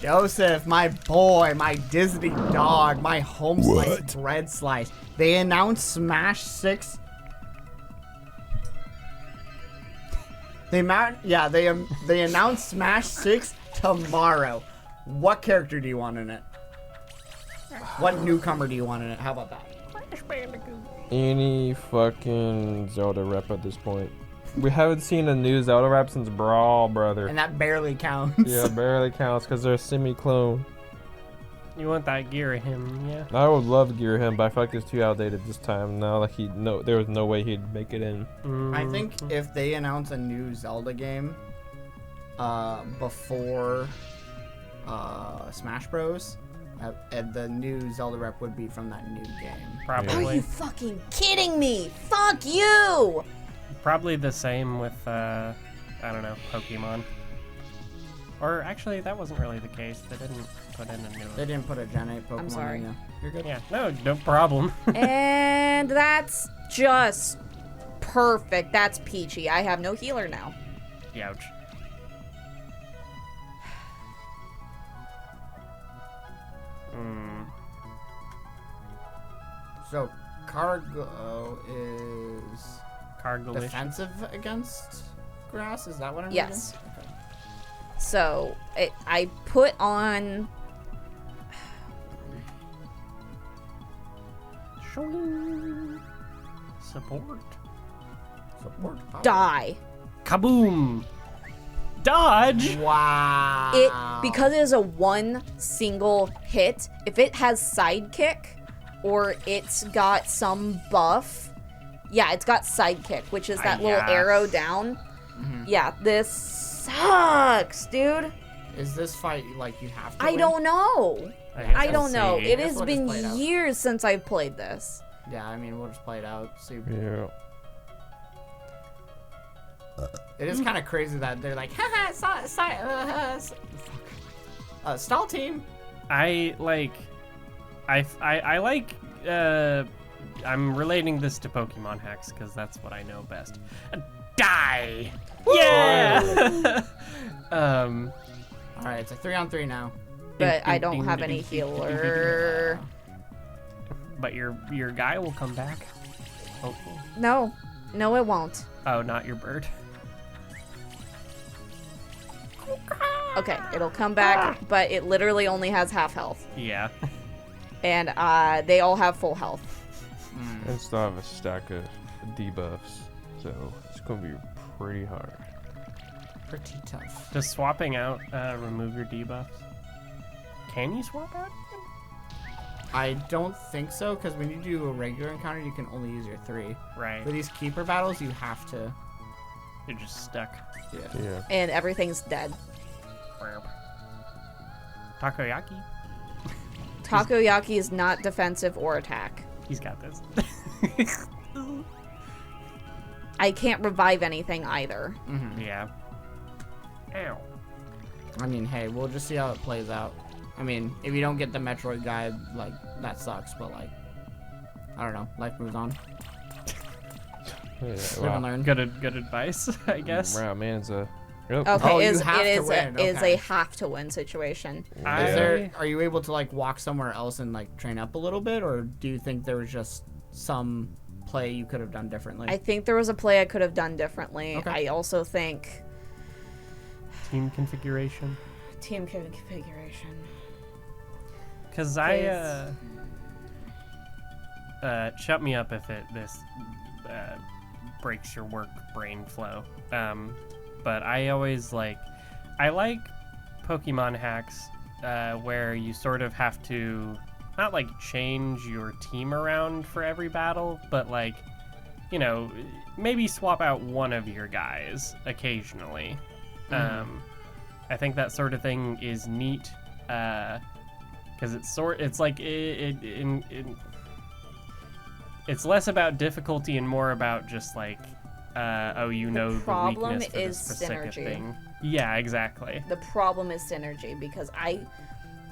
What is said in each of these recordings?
Joseph, my boy, my Disney dog, my home slice bread slice. They announced Smash 6. They announced Smash 6 tomorrow. What character do you want in it? What newcomer do you want in it? How about that? Any fucking Zelda rep at this point. We haven't seen a new Zelda rap since Brawl, brother. And that barely counts. Yeah, barely counts because they're a semi-clone. You want that gear him, yeah? I would love Gear him, but I feel like it's too outdated this time. Now, like there was no way he'd make it in. I think if they announce a new Zelda game before Smash Bros, and the new Zelda rep would be from that new game. Probably. Are you fucking kidding me? Fuck you! Probably the same with, I don't know, Pokemon. Or actually, that wasn't really the case. They didn't put in a new one. They didn't put a Gen 8 Pokemon I'm sorry. in there. You're good. Yeah, no problem. And that's just perfect. That's peachy. I have no healer now. Youch. So, Cargo is Cargolish. defensive against grass? Is that what I'm Yes. reading? Okay. So I put on. Support. Support. Die. Kaboom! Dodge! Wow. Because it is a one single hit, if it has sidekick or it's got some buff, yeah, it's got sidekick, which is that little yeah. arrow down. Yeah, this sucks, dude. Is this fight like you have to I win? don't know. guess I we'll don't know. see. It I guess has we'll just play it been out. years since I've played this. Yeah, I mean, we'll just play it out. See. Yeah. It is kind of crazy that they're like, haha, stall team. I like, I'm relating this to Pokemon hacks because that's what I know best. Die! Yeah! All right, it's a 3-on-3 now. But I don't have any healer. But your guy will come back. Hopefully. No, it won't. Oh, not your bird. Okay, it'll come back, but it literally only has half health. Yeah. And they all have full health. And still have a stack of debuffs, so it's gonna be pretty hard. Pretty tough. Does swapping out remove your debuffs? Can you swap out? I don't think so, because when you do a regular encounter, you can only use your 3. Right. For these keeper battles, you have to. You're just stuck. Yeah. And everything's dead. Takoyaki? Takoyaki is not defensive or attack. He's got this. I can't revive anything either. Yeah. Ow. I mean, hey, we'll just see how it plays out. I mean, if you don't get the Metroid guide, like, that sucks, but, like, I don't know. Life moves on. Yeah, Live and wow. learn. Good advice, I guess. Wow, man, it's a. Yep. Okay, Oh, you it is have to win, okay. a have to win situation. Are you able to, like, walk somewhere else and, like, train up a little bit, or do you think there was just some play you could have done differently? I think there was a play I could have done differently. Okay. I also think Team configuration. team configuration. Cause shut me up if this breaks your work brain flow. But I always like Pokemon hacks where you sort of have to not like change your team around for every battle, but like, you know, maybe swap out one of your guys occasionally. I think that sort of thing is neat. Because it's less about difficulty and more about just like, the problem weakness for the is specific synergy. thing. Yeah, exactly. The problem is synergy because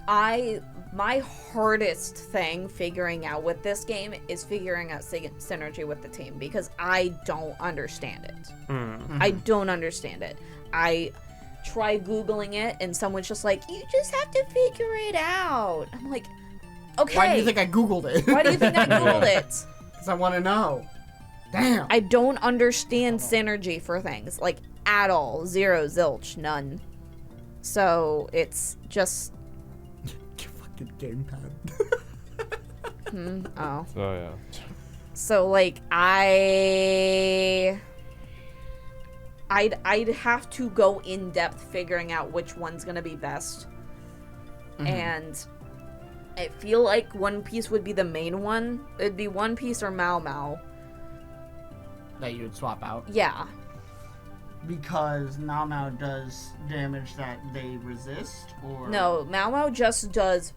my hardest thing figuring out with this game is figuring out synergy with the team because I don't understand it. I don't understand it. I try Googling it, and someone's just like, you just have to figure it out. I'm like, okay. Why do you think I Googled it? Why do you think I Googled it? Because I want to know. Damn. I don't understand synergy for things, like, at all. Zero, zilch, none. So, it's just... Fucking gamepad. Oh. Oh yeah. So, like, I'd have to go in depth figuring out which one's gonna be best. And I feel like One Piece would be the main one. It'd be One Piece or Mao Mao. That you would swap out. Yeah. Because Mao Mao does damage that they resist, or... No, Mao Mao just does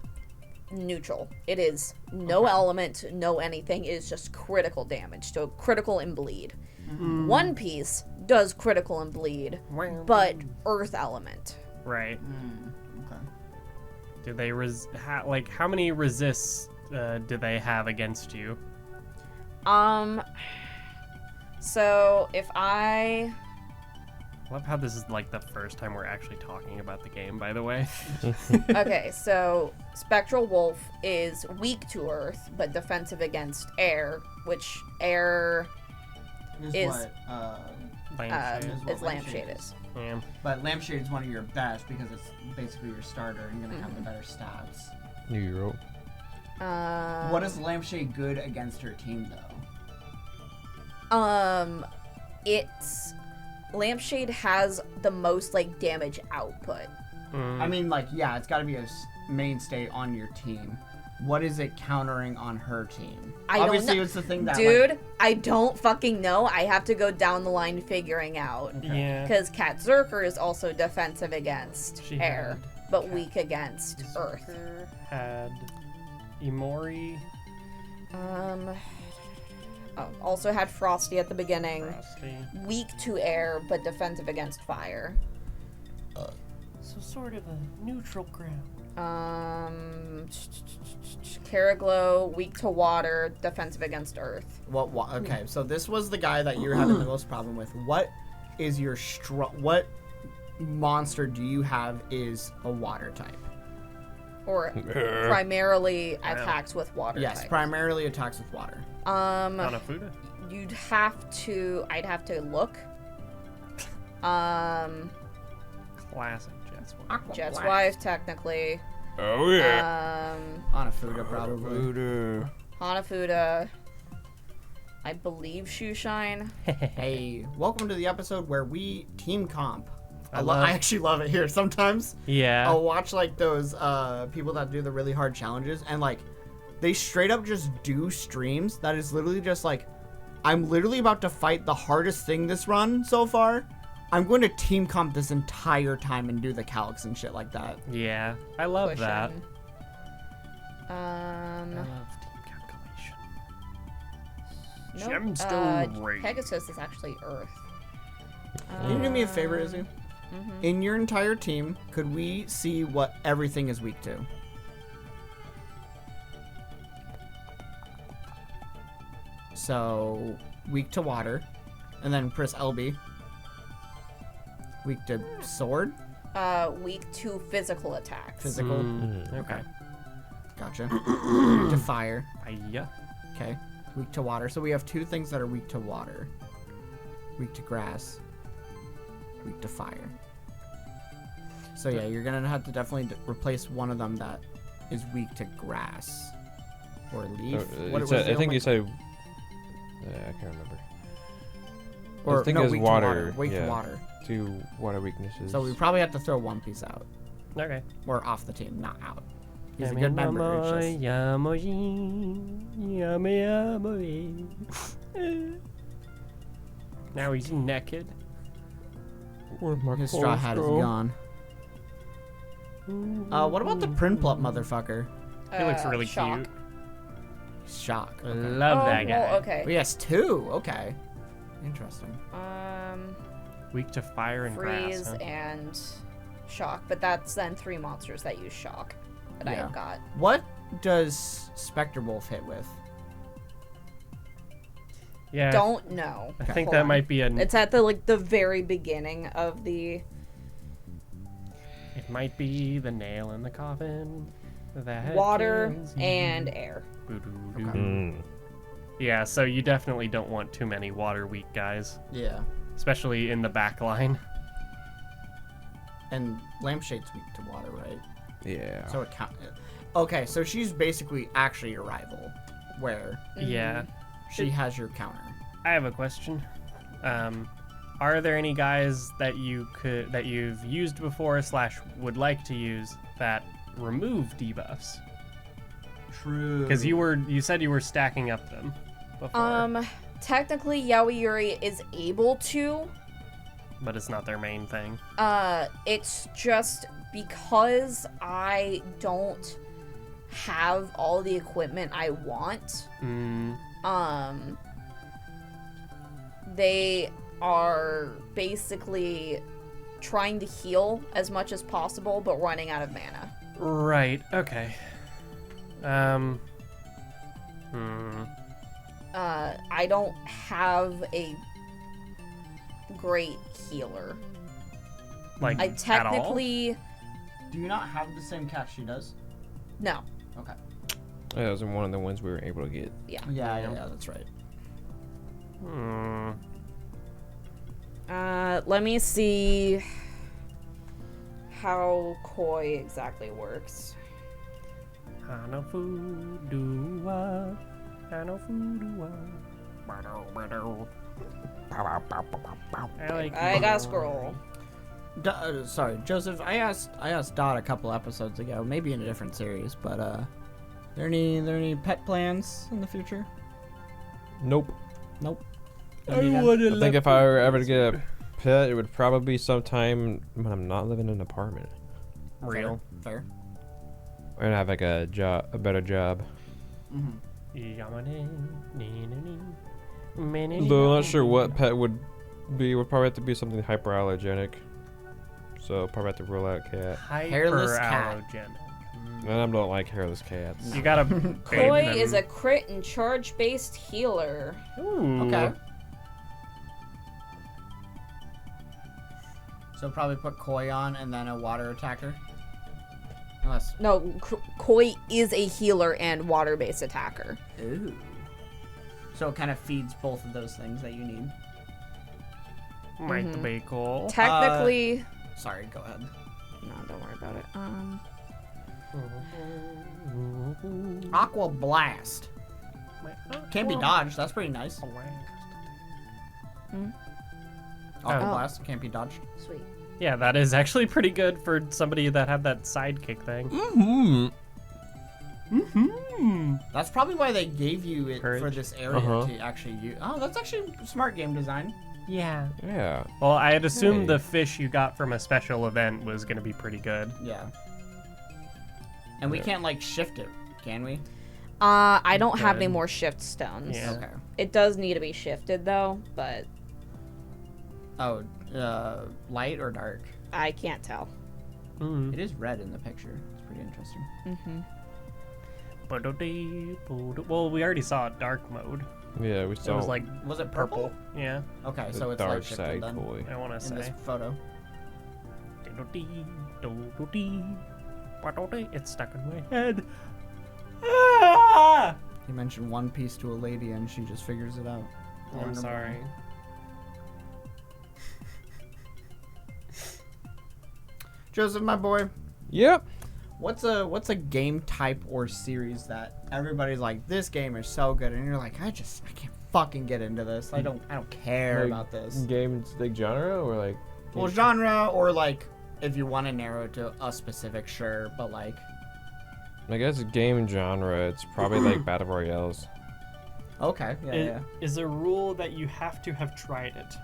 neutral. It is no element, no anything. It is just critical damage. So critical and bleed. One Piece does critical and bleed, but earth element. Right. Okay. Do they how many resists do they have against you? So if I Love how this is like the first time we're actually talking about the game, by the way. okay, so Spectral Wolf is weak to earth, but defensive against air, which air is Lampshade. is Lampshade is. Yeah. But Lampshade is one of your best because it's basically your starter and you're going to have the better stats. New Europe. What is Lampshade good against her team, though? It's Lampshade has the most like damage output. I mean, like, yeah, it's got to be a mainstay on your team. What is it countering on her team? Obviously, don't know. it's the thing that, Dude, like, I don't fucking know. I have to go down the line figuring out. Yeah. Because Cat Zerker is also defensive against She air, had but weak against earth. Zerker had Imori. Also had Frosty at the beginning. Frosty. Weak to air, but defensive against fire. So sort of a neutral ground. Caraglow, weak to water, defensive against earth. Okay, so this was the guy that you're having the most problem with. What is your what monster do you have is a water type? Or primarily attacks with water Yes, type. primarily attacks with water. Hanafuda? I'd have to look. Classic Jet's one. Jet's wife, technically. Oh yeah. Hanafuda, probably. Hanafuda. I believe Shoeshine. Hey, welcome to the episode where we team comp. I I actually love it here. Sometimes Yeah. I'll watch like those people that do the really hard challenges and like they straight up just do streams that is literally just like, I'm literally about to fight the hardest thing this run so far. I'm going to team comp this entire time and do the calcs and shit like that. Yeah. I love Cushion. that. Um, I love team calculation. nope. Gemstone Raid. Pegasus is actually Earth. Can you do me a favor, Izzy? In your entire team, could we see what everything is weak to? So, weak to water. And then press LB. Weak to sword? Weak to physical attacks. Physical? Okay. Gotcha. Weak to fire. Yeah. Okay. Weak to water. So we have two things that are weak to water. Weak to grass. Weak to fire. So yeah, you're gonna have to definitely replace one of them that is weak to grass. Or leaf. What was the I think only- you said. I can't remember. Or I think no, it was weak water. to water. Weak yeah, to water. to water weaknesses. So we probably have to throw One Piece out. Okay. Or off the team, not out. He's a good member. It's just, Now he's naked. Where'd my his straw clothes hat is go? gone. What about the Prinplup motherfucker? He looks really Shock. cute. Shock. Okay. Love that guy. Well, okay. Oh, yes, two. Okay. Interesting. Weak to fire and Freeze grass. Huh? and Shock, but that's then 3 monsters that use Shock that I have got. What does Spectre Wolf hit with? Yeah. Don't know. I think Hold that on. might be a. It's at the very beginning of the It might be the nail in the coffin. That Water kills you. and air. Boo-doo-doo. Okay. Yeah, so you definitely don't want too many water weak guys, Yeah. especially in the back line. And Lampshade's weak to water, right? Yeah. So it count. Okay, so she's basically actually your rival, where Yeah. she has your counter. I have a question. Are there any guys that you've used before / would like to use that remove debuffs? True. Because you said you were stacking up them before, Technically, Yaoyuri is able to. but it's not their main thing. It's just because I don't have all the equipment I want. They are basically trying to heal as much as possible, but running out of mana. Right. Okay. I don't have a great healer. Like I at all? technically Do you not have the same cat she does? no. Okay. Yeah, that was one of the ones we were able to get. Yeah, that's right. Let me see how koi exactly works. Hanafuduwa, Hanafuduwa. I got scroll. Sorry, Joseph. I asked Dot a couple episodes ago, maybe in a different series, but there any pet plans in the future? Nope. Nope. I think if I were ever to get a pet, it would probably be sometime when I'm not living in an apartment. Real. Fair. Or have like a better job. Though I'm not sure what pet would be. Would probably have to be something hyperallergenic. So probably have to rule out cat. Hairless cat. Hyperallergenic. And I don't like hairless cats. You gotta. Koi is a crit and charge based healer. Ooh. Okay. So probably put koi on and then a water attacker. Unless. No, koi is a healer and water based attacker. Ooh. So it kind of feeds both of those things that you need. Might be cool. Technically, Sorry, go ahead. no, don't worry about it. Aqua Blast. Can't be dodged. That's pretty nice. Aqua Oh. Blast can't be dodged. Sweet. Yeah, that is actually pretty good for somebody that had that sidekick thing. That's probably why they gave you it for Courage. this area to actually use. Oh, that's actually smart game design. Yeah. Yeah. Well, I had assumed Hey. the fish you got from a special event was going to be pretty good. Yeah. And we can't like shift it, can we? I don't have any Good. more shift stones. Yeah. Okay. It does need to be shifted though, but Oh, light or dark? I can't tell. It is red in the picture. It's pretty interesting. Well, we already saw dark mode. Yeah, we It saw was like Was it purple? purple. Yeah. Okay, the so it's dark light shifted side then koi. I want to in this say. photo. It's stuck in my head. Ah! You mentioned One Piece to a lady and she just figures it out. I'm sorry. Joseph, my boy, Yep. what's a game type or series that everybody's like, this game is so good, and you're like, I can't fucking get into this. I don't care Like, about this. Games like genre or like. Well, genre or like if you want to narrow it to a specific, sure, but like. I guess game genre. It's probably like battle royales. Okay, yeah. Is a rule that you have to have tried it.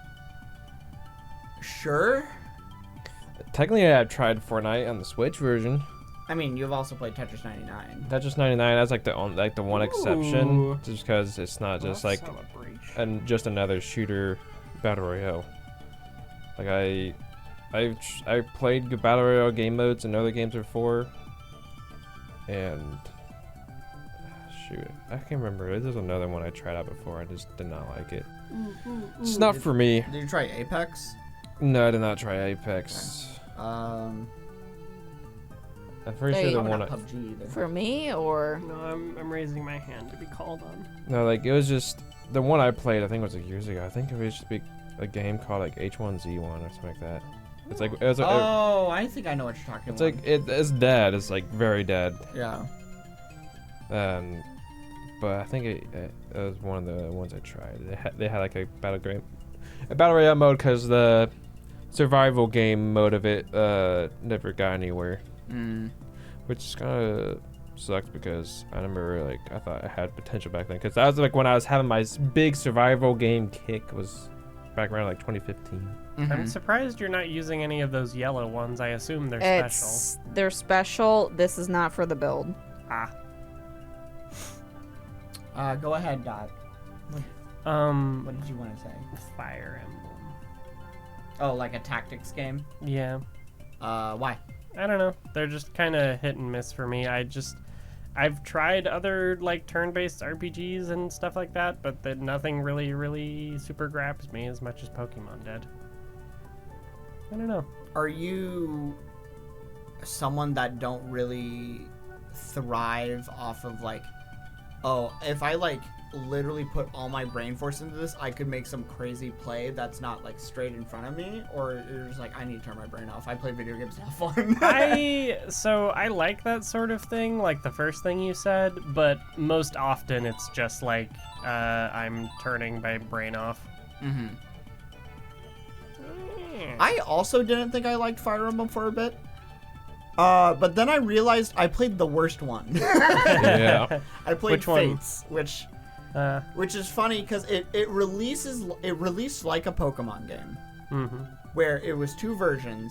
Sure. Technically, I've tried Fortnite on the Switch version. I mean, you've also played Tetris 99. Tetris 99. That's like the one exception, Ooh. just because it's not just like and just another shooter battle royale. Like I played battle royale game modes in other games before, and shoot, I can't remember. There's another one I tried out before. I just did not like it. It's not for me. Did you try Apex? No, I did not try Apex. I'm pretty Hey. sure the Probably one. not PUBG either. For me, or No, I'm raising my hand to be called on. No, like it was just the one I played. I think it was like years ago. I think it was just a game called like H1Z1 or something like that. It's like it was. Oh, I think I know what you're talking It's about. like it's dead. It's like very dead. Yeah. But I think it was one of the ones I tried. They had like a battle royale mode because the survival game mode of it never got anywhere, which kind of sucks because I remember like I thought I had potential back then because that was like when I was having my big survival game kick was back around like 2015. I'm surprised you're not using any of those yellow ones. I assume they're special. they're special. This is not for the build. Ah. Go ahead, Dot. What did you want to say? Fire Emblem. Oh, like a tactics game? Yeah. Why? I don't know. They're just kind of hit and miss for me. I've tried other like turn-based RPGs and stuff like that, but nothing really super grabs me as much as Pokemon did. I don't know. Are you someone that don't really thrive off of like, oh, if I like literally put all my brain force into this, I could make some crazy play that's not like straight in front of me? Or you're just like, I need to turn my brain off. I play video games to have fun. I like that sort of thing, like the first thing you said, but most often it's just like I'm turning my brain off. Mm-hmm. I also didn't think I liked Fire Emblem for a bit. But then I realized I played the worst one. Yeah. I played Which one? Fates, which is funny because it released like a Pokemon game, where it was 2 versions,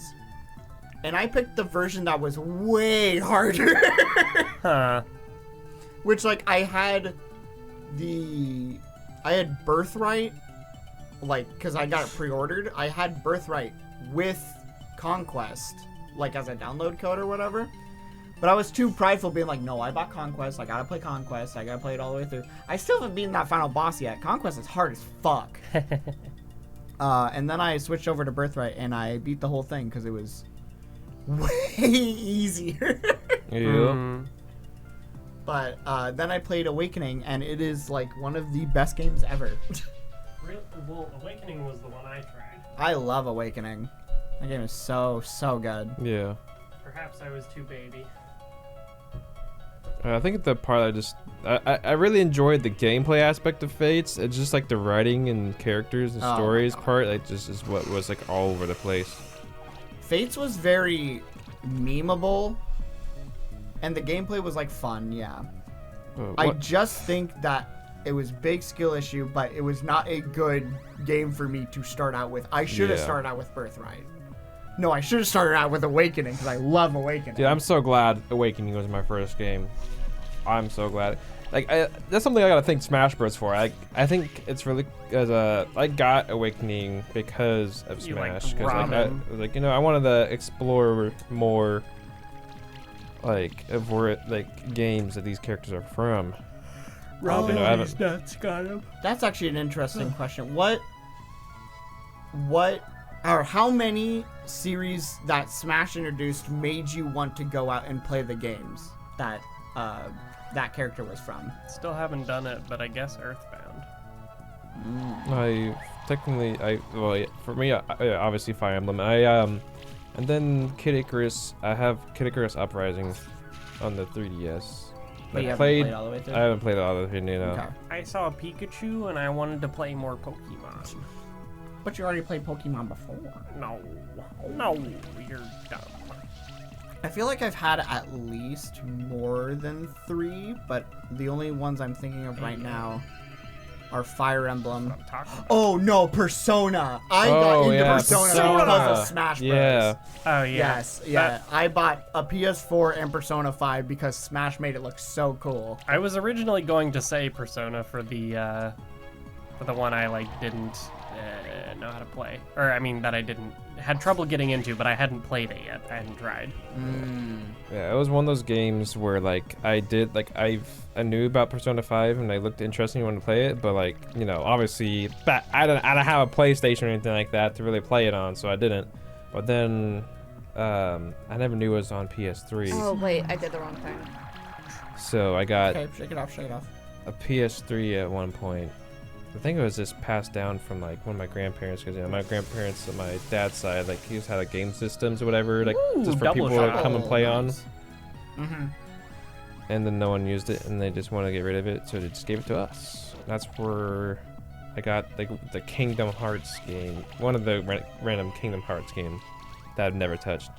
and I picked the version that was way harder. Huh. Which like I had Birthright, like because I got it pre-ordered. I had Birthright with Conquest, like as a download code or whatever. But I was too prideful being like, no, I bought Conquest. I gotta play Conquest. I gotta play it all the way through. I still haven't beaten that final boss yet. Conquest is hard as fuck. And then I switched over to Birthright and I beat the whole thing because it was way easier. Yeah. But then I played Awakening and it is like one of the best games ever. Well, Awakening was the one I tried. I love Awakening. That game is so good. Yeah. Perhaps I was too baby. I think the part I really enjoyed the gameplay aspect of Fates. It's just like the writing and characters and stories part, like just is what was like all over the place. Fates was very memeable, and the gameplay was like fun. Yeah, I just think that it was big skill issue, but it was not a good game for me to start out with. I should have started out with Birthright. No, I should have started out with Awakening because I love Awakening. Dude, I'm so glad Awakening was my first game. I'm so glad. Like, that's something I gotta thank Smash Bros. For. I think it's really because I got Awakening because of Smash. Because I wanted to explore more like of where games that these characters are from. Robin, nuts got him. That's actually an interesting question. What or how many series that Smash introduced made you want to go out and play the games that that character was from? Still haven't done it, but I guess Earthbound. For me, obviously Fire Emblem. And then Kid Icarus. I have Kid Icarus Uprising on the 3DS. But you haven't played all the way through? I haven't played it all the way through. Okay. I saw a Pikachu and I wanted to play more Pokemon. But you already played Pokemon before. No, you're dumb. I feel like I've had at least more than 3, but the only ones I'm thinking of right now are Fire Emblem. That's what I'm talking about. Oh no, Persona! I got into Persona because of Smash Bros. Yeah. Oh yeah. Yes, yeah. I bought a PS4 and Persona 5 because Smash made it look so cool. I was originally going to say Persona for the one I didn't know how to play, or I mean that I had trouble getting into, but I hadn't played it yet. I hadn't tried. Yeah, it was one of those games where I knew about Persona 5 and I looked interesting and wanted to play it, but obviously I don't have a PlayStation or anything like that to really play it on, so I didn't. But then I never knew it was on PS3. Oh wait, I did the wrong thing. So I got Okay, shake it off, shake it off. a PS3 at one point. I think it was just passed down from like one of my grandparents, because my grandparents on my dad's side, like he just had like game systems or whatever, like Ooh, just for double people to shot. come and play on. Mm-hmm. And then no one used it, and they just wanted to get rid of it, so they just gave it to us. That's where I got the Kingdom Hearts game, one of the random Kingdom Hearts games that I've never touched.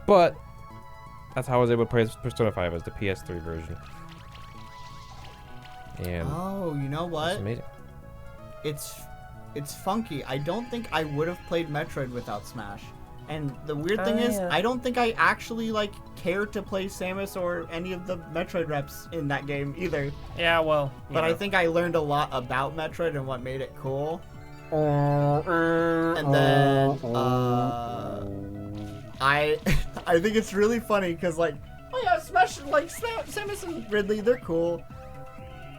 But that's how I was able to play Persona 5 as the PS3 version. And Oh, you know it's what? amazing. It's funky. I don't think I would have played Metroid without Smash. And the weird thing is, yeah. I don't think I actually like care to play Samus or any of the Metroid reps in that game either. Yeah, well. But I think I learned a lot about Metroid and what made it cool. And then I I think it's really funny because like, oh yeah, Smash, like Samus and Ridley, they're cool.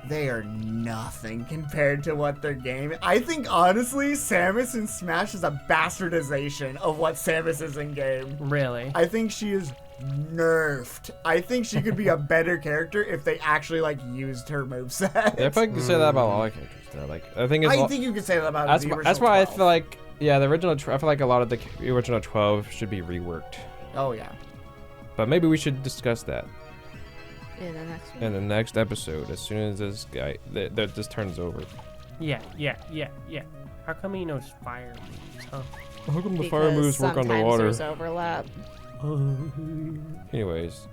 They are nothing compared to what their game. I think honestly, Samus in Smash is a bastardization of what Samus is in game. Really? I think she is nerfed. I think she could be a better character if they actually like used her moveset. Yeah, if I can say that about all the characters, though, like I think it's I think you could say that about that's the why, original that's why 12. I feel like the original. I feel like a lot of the original 12 should be reworked. Oh yeah. But maybe we should discuss that In the next one. in the next episode as soon as this guy this turns over. Yeah. How come he knows fire moves, huh? How come the Because fire moves work sometimes underwater? there's overlap. Anyways,